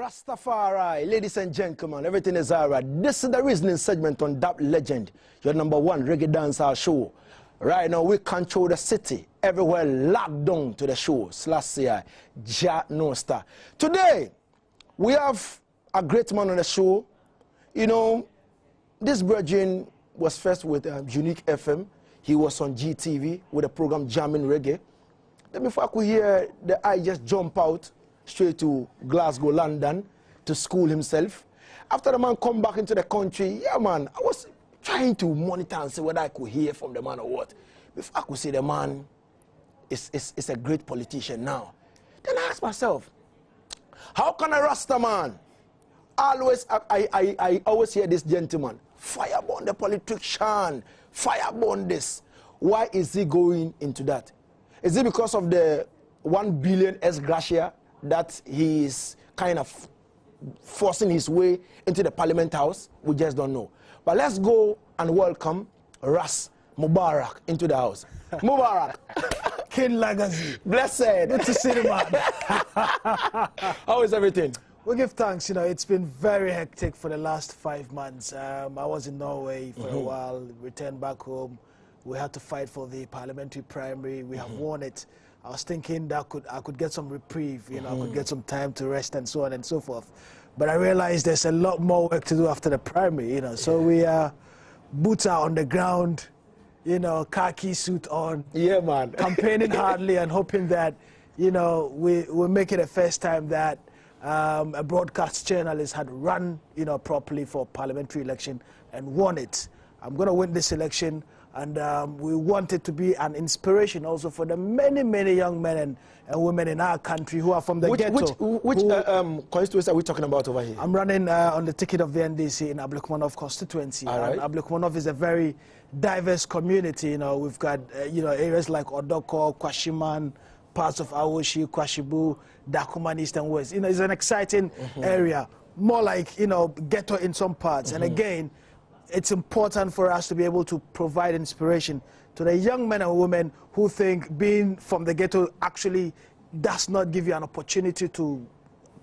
Rastafari, ladies and gentlemen, everything is alright. This is the reasoning segment on Dap Legend, your #1 reggae dancehall show. Right now, we control the city, everywhere locked down to the show. /CI, Jack Nostar. Today, we have a great man on the show. You know, this virgin was first with Unique FM. He was on GTV with the program Jamming Reggae. Then before I could hear the eye just jump out straight to Glasgow, London, to school himself. After the man come back into the country, yeah, man, I was trying to monitor and see whether I could hear from the man or what. Before I could say the man is a great politician now. Then I asked myself, how can a Rasta man always, I always hear this gentleman, fireborn the politician, fireborn this. Why is he going into that? Is it because of the 1 billion ex-gratia that he is kind of forcing his way into the Parliament House? We just don't know. But let's go and welcome Ras Mubarak into the house. Mubarak. King Lagazee. Blessed. Good to see you, man. How is everything? We give thanks. You know, it's been very hectic for the last 5 months. I was in Norway for a while, returned back home. We had to fight for the parliamentary primary. We have won it. I was thinking that I could get some reprieve, you know, I could get some time to rest and so on and so forth. But I realized there's a lot more work to do after the primary, you know. So we are boots are on the ground, you know, khaki suit on. Yeah, man. Campaigning hardly and hoping that, you know, we'll make it the first time that a broadcast journalist had run, you know, properly for parliamentary election and won it. I'm going to win this election. And we want it to be an inspiration also for the many, many young men and women in our country who are from the ghetto. Which constituency are we talking about over here? I'm running on the ticket of the NDC in Ablekmanov constituency. Right. Ablekmanov is a very diverse community. You know, we've got you know, areas like Odoko, Kwashiman, parts of Awoshi, Kwashibu, Dakuman, East and West. You know, it's an exciting area, more like, you know, ghetto in some parts. And again, it's important for us to be able to provide inspiration to the young men and women who think being from the ghetto actually does not give you an opportunity to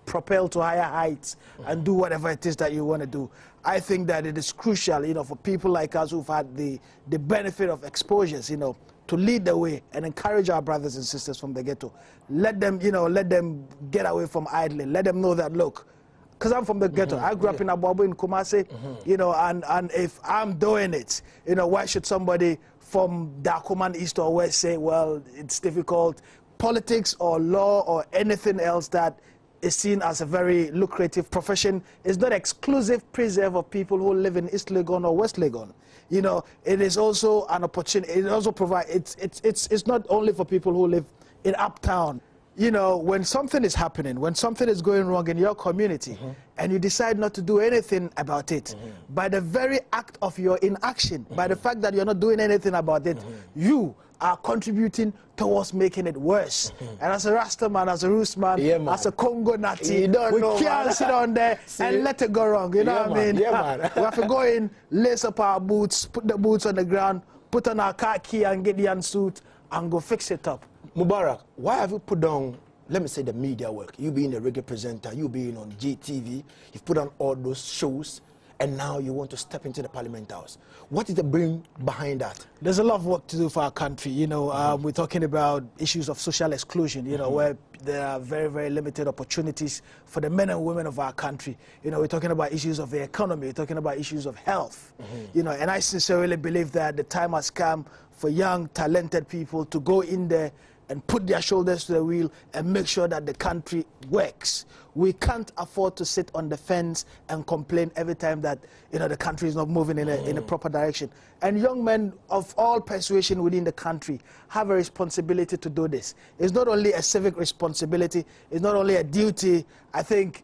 propel to higher heights and do whatever it is that you want to do. I think that it is crucial, you know, for people like us who've had the benefit of exposures, you know, to lead the way and encourage our brothers and sisters from the ghetto. Let them, you know, let them get away from idling. Let them know that, look, because I'm from the ghetto. I grew up in Abuabu in Kumasi, you know, and if I'm doing it, you know, why should somebody from Dakuman East or West say, well, it's difficult? Politics or law or anything else that is seen as a very lucrative profession is not exclusive preserve of people who live in East Legon or West Legon. You know, it is also an opportunity. It also provides, it's not only for people who live in Uptown. You know, when something is happening, when something is going wrong in your community, and you decide not to do anything about it, by the very act of your inaction, by the fact that you're not doing anything about it, you are contributing towards making it worse. And as a Rasta man, as a Roots man, as a Congo Nati, we can't sit on there and let it go wrong. You know what I mean? Yeah, man. We have to go in, lace up our boots, put the boots on the ground, put on our khaki and get the suit, and go fix it up. Mubarak, why have you put down, let me say, the media work? You being a reggae presenter, you being on GTV, you've put on all those shows, and now you want to step into the Parliament House. What is the brain behind that? There's a lot of work to do for our country. You know, we're talking about issues of social exclusion, you know, where there are very, very limited opportunities for the men and women of our country. You know, we're talking about issues of the economy, we're talking about issues of health, you know, and I sincerely believe that the time has come for young, talented people to go in there and put their shoulders to the wheel and make sure that the country works. We can't afford to sit on the fence and complain every time that, you know, the country is not moving in a proper direction. And young men of all persuasion within the country have a responsibility to do this. It's not only a civic responsibility, it's not only a duty. I think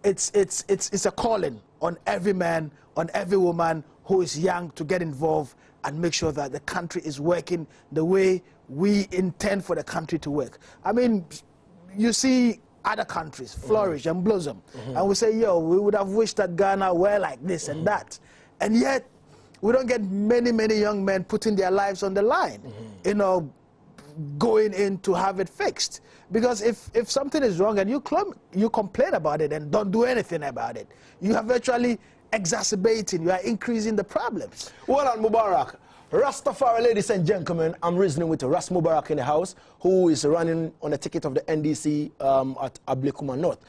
it's a calling on every man, on every woman who is young to get involved and make sure that the country is working the way we intend for the country to work. I mean, you see other countries flourish and blossom, and we say, yo, we would have wished that Ghana were like this and that. And yet, we don't get many, many young men putting their lives on the line. You know, going in to have it fixed. Because if something is wrong and you complain about it and don't do anything about it, you are virtually exacerbating, you are increasing the problems. Well, on Mubarak, Rastafari, ladies and gentlemen, I'm reasoning with Ras Mubarak in the house, who is running on the ticket of the NDC at Ablekuma North.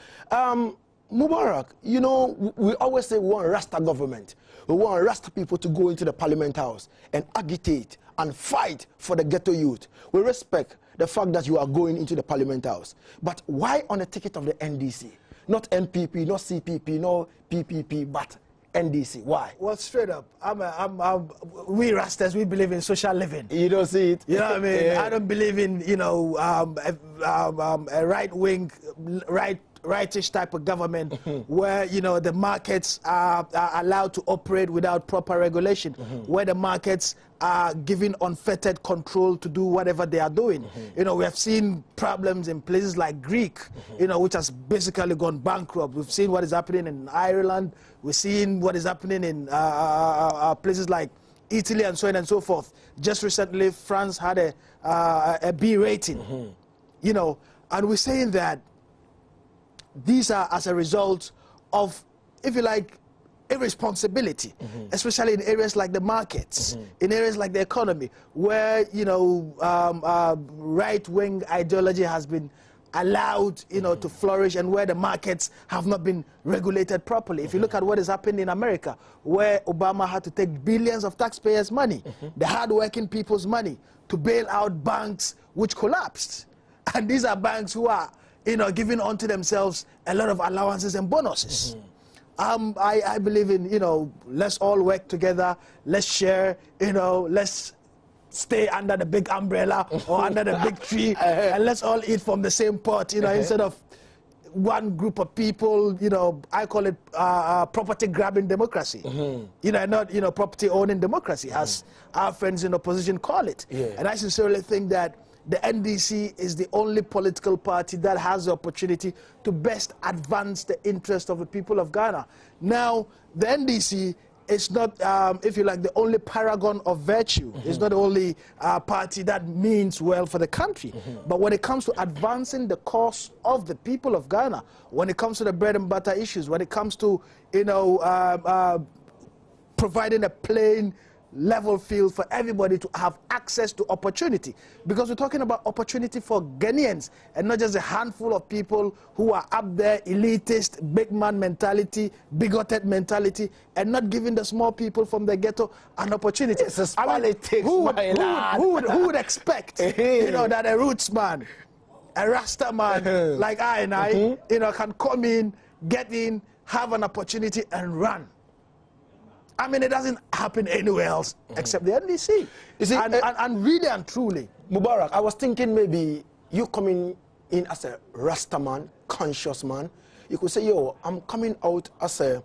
Mubarak, you know, we always say we want Rasta government. We want Rasta people to go into the Parliament House and agitate and fight for the ghetto youth. We respect the fact that you are going into the Parliament House. But why on the ticket of the NDC? Not NPP, not CPP, no PPP, but NDC. Why? Well, straight up, we Rastas, we believe in social living. You don't see it? You know what I mean? I don't believe in, you know, a right-wing, rightish type of government where, you know, the markets are allowed to operate without proper regulation, where the markets are given unfettered control to do whatever they are doing. You know, we have seen problems in places like Greek, you know, which has basically gone bankrupt. We've seen what is happening in Ireland. We've seen what is happening in places like Italy and so on and so forth. Just recently, France had a B rating, you know, and we're saying that these are as a result of, if you like, irresponsibility, especially in areas like the markets, in areas like the economy, where, you know, right-wing ideology has been allowed, you know, to flourish, and where the markets have not been regulated properly. If you look at what is happening in America, where Obama had to take billions of taxpayers' money, the hard-working people's money, to bail out banks which collapsed. And these are banks who are, you know, giving unto themselves a lot of allowances and bonuses. I believe in, you know, let's all work together, let's share, you know, let's stay under the big umbrella or under the big tree, and let's all eat from the same pot, you know, instead of one group of people, you know, I call it property-grabbing democracy, you know, not, you know, property-owning democracy, as our friends in opposition call it. And I sincerely think that the NDC is the only political party that has the opportunity to best advance the interest of the people of Ghana. Now, the NDC is not, if you like, the only paragon of virtue. It's not the only party that means well for the country. But when it comes to advancing the cause of the people of Ghana, when it comes to the bread and butter issues, when it comes to, you know, providing a plain, level field for everybody to have access to opportunity, because we're talking about opportunity for Ghanaians and not just a handful of people who are up there, elitist, big man mentality, bigoted mentality, and not giving the small people from the ghetto an opportunity. It's politics, who would expect, you know, that a roots man, a Rasta man like I and I, you know, can come in, get in, have an opportunity and run? I mean, it doesn't happen anywhere else except the NDC. You see, and really and truly, Mubarak, I was thinking maybe you coming in as a Rasta man, conscious man. You could say, yo, I'm coming out as a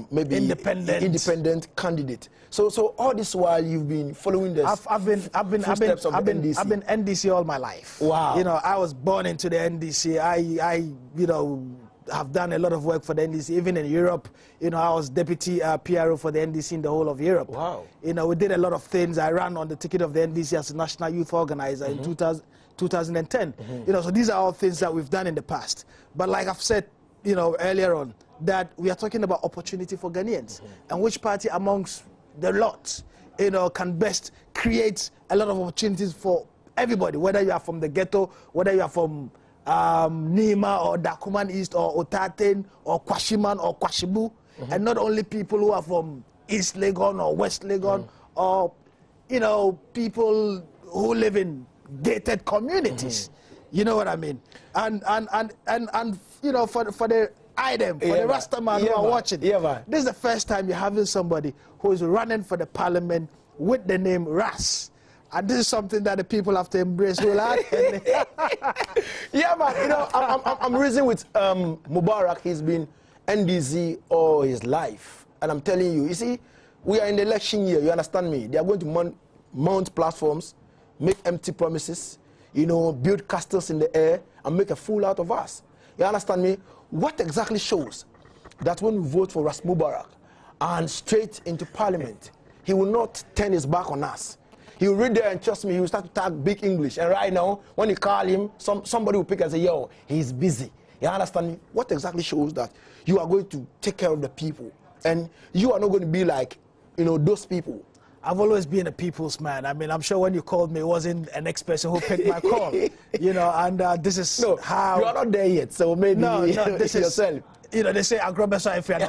maybe independent candidate. So all this while you've been following the footsteps of the NDC. I've been NDC all my life. Wow. You know, I was born into the NDC. I you know, have done a lot of work for the NDC, even in Europe. You know, I was deputy PRO for the NDC in the whole of Europe. Wow. You know, we did a lot of things. I ran on the ticket of the NDC as a national youth organizer in 2010. You know, so these are all things that we've done in the past. But like I've said, you know, earlier on, that we are talking about opportunity for Ghanaians, and which party amongst the lot, you know, can best create a lot of opportunities for everybody, whether you are from the ghetto, whether you are from Nima or Dakuman East or Otaten or Kwashiman or Kwashibu, and not only people who are from East Legon or West Legon, or, you know, people who live in gated communities. You know what I mean? And you know, for the item, for the Rasta man who are watching, this is the first time you're having somebody who is running for the parliament with the name Ras. And this is something that the people have to embrace. Yeah, man, you know, I'm reasoning with Mubarak. He's been NDC all his life. And I'm telling you, you see, we are in the election year, you understand me? They are going to mount platforms, make empty promises, you know, build castles in the air, and make a fool out of us. You understand me? What exactly shows that when we vote for Ras Mubarak and straight into parliament, he will not turn his back on us? He'll read there and trust me, he will start to talk big English. And right now, when you call him, somebody will pick and say, yo, he's busy. You understand me? What exactly shows that you are going to take care of the people and you are not going to be like, you know, those people? I've always been a people's man. I mean, I'm sure when you called me, it wasn't an ex-person who picked my call, you know, and this is how... You are not there yet, so maybe this is yourself. You know, they say, if you're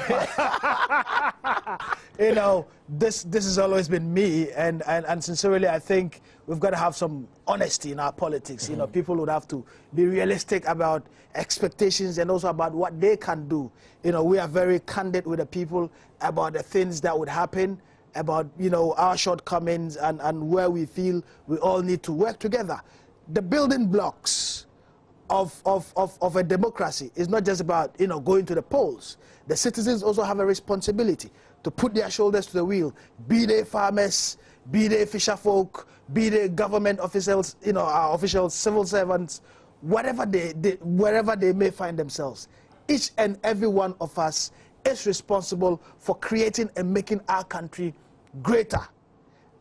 you know, this has always been me, and sincerely, I think we've got to have some honesty in our politics. You know, people would have to be realistic about expectations and also about what they can do. You know, we are very candid with the people about the things that would happen, about, you know, our shortcomings and where we feel we all need to work together. The building blocks of a democracy is not just about, you know, going to the polls. The citizens also have a responsibility to put their shoulders to the wheel, be they farmers, be they fisher folk, be they government officials, you know, our officials, civil servants, wherever they may find themselves. Each and every one of us is responsible for creating and making our country greater.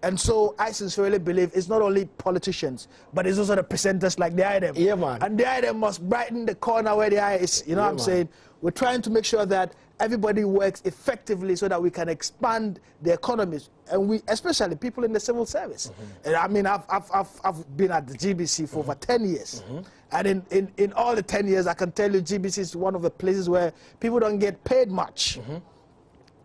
And so I sincerely believe it's not only politicians, but it's also the presenters like the item. Yeah, man. And the item must brighten the corner where the eye is. You know what I'm saying? We're trying to make sure that everybody works effectively so that we can expand the economies. And we, especially people in the civil service. And I mean, I've been at the GBC for over 10 years. And in all the 10 years, I can tell you GBC is one of the places where people don't get paid much.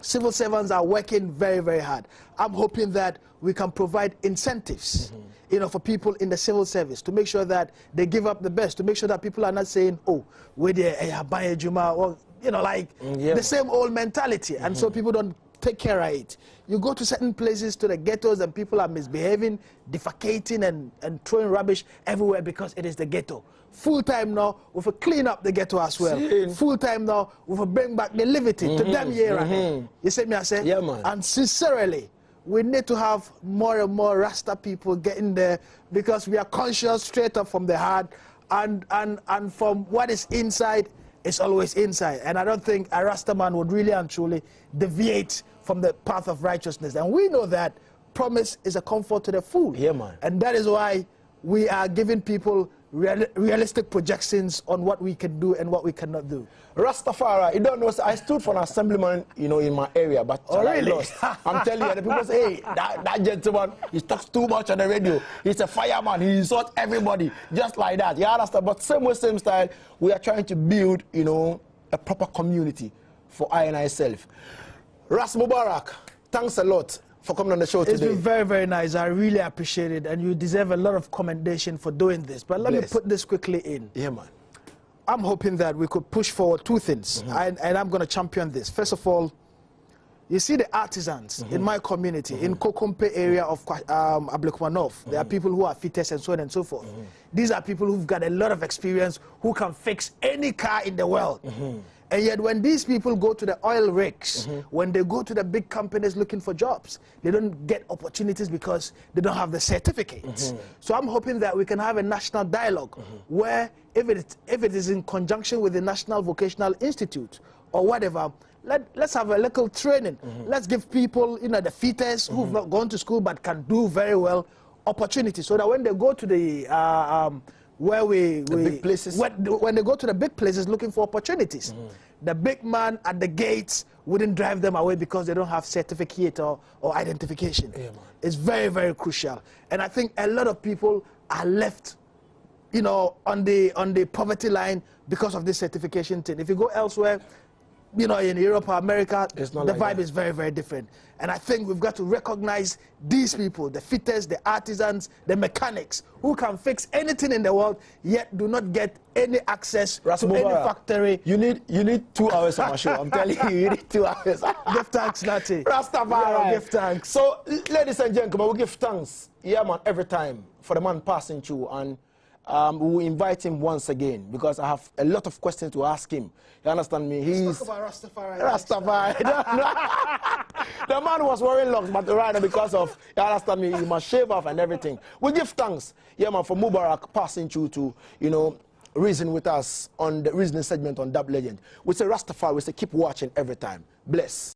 Civil servants are working very, very hard. I'm hoping that we can provide incentives, you know, for people in the civil service to make sure that they give up the best, to make sure that people are not saying, oh, we're there, Juma, or, you know, like the same old mentality. And so people don't take care of it. You go to certain places, to the ghettos, and people are misbehaving, defecating and throwing rubbish everywhere because it is the ghetto. Full time now, we will clean up the ghetto as well. Full time now, we will bring back the liberty to them here. You see me, I say? Yeah, man. And sincerely, we need to have more and more Rasta people getting there because we are conscious straight up from the heart, and from what is inside, it's always inside. And I don't think a Rasta man would really and truly deviate from the path of righteousness. And we know that promise is a comfort to the fool. Yeah, man. And that is why we are giving people realistic projections on what we can do and what we cannot do. Rastafari, you don't know, I stood for an assemblyman, you know, in my area, but I lost. I'm telling you, the people say, hey, that gentleman, he talks too much on the radio. He's a fireman, he insults everybody, just like that. You understand? But same way, same style, we are trying to build, you know, a proper community for I and myself. Ras Mubarak, thanks a lot for coming on the show today. It's been very, very nice. I really appreciate it, and you deserve a lot of commendation for doing this. But let me put this quickly in. Yeah, man. I'm hoping that we could push forward two things, and I'm going to champion this. First of all, you see the artisans in my community, in Kokompe area of Ablekuma North. There are people who are fitters and so on and so forth. These are people who've got a lot of experience, who can fix any car in the world. And yet when these people go to the oil rigs, when they go to the big companies looking for jobs, they don't get opportunities because they don't have the certificates. So I'm hoping that we can have a national dialogue where if it is in conjunction with the National Vocational Institute or whatever, let's have a local training. Let's give people, you know, the fitters who've not gone to school but can do very well opportunities, so that when they go to the big places. When they go to the big places looking for opportunities, the big man at the gates wouldn't drive them away because they don't have certificate or identification. Yeah, it's very, very crucial. And I think a lot of people are left, you know, on the poverty line because of this certification thing. If you go elsewhere, you know, in Europe or America, the vibe is very, very different. And I think we've got to recognize these people, the fitters, the artisans, the mechanics, who can fix anything in the world, yet do not get any access to any factory. You need 2 hours on my show. I'm telling you, you need 2 hours. Give thanks, Natty. Rastafari. Give thanks. So, ladies and gentlemen, we give thanks, yeah, man, every time for the man passing through. And we will invite him once again because I have a lot of questions to ask him. You understand me? He's talk about Rastafari. The man was wearing locks, but right now because of, you understand me, he must shave off and everything. We give thanks, yeah, man, for Mubarak passing through to, you know, reason with us on the reasoning segment on Dub Legend. We say Rastafari, we say keep watching every time. Bless.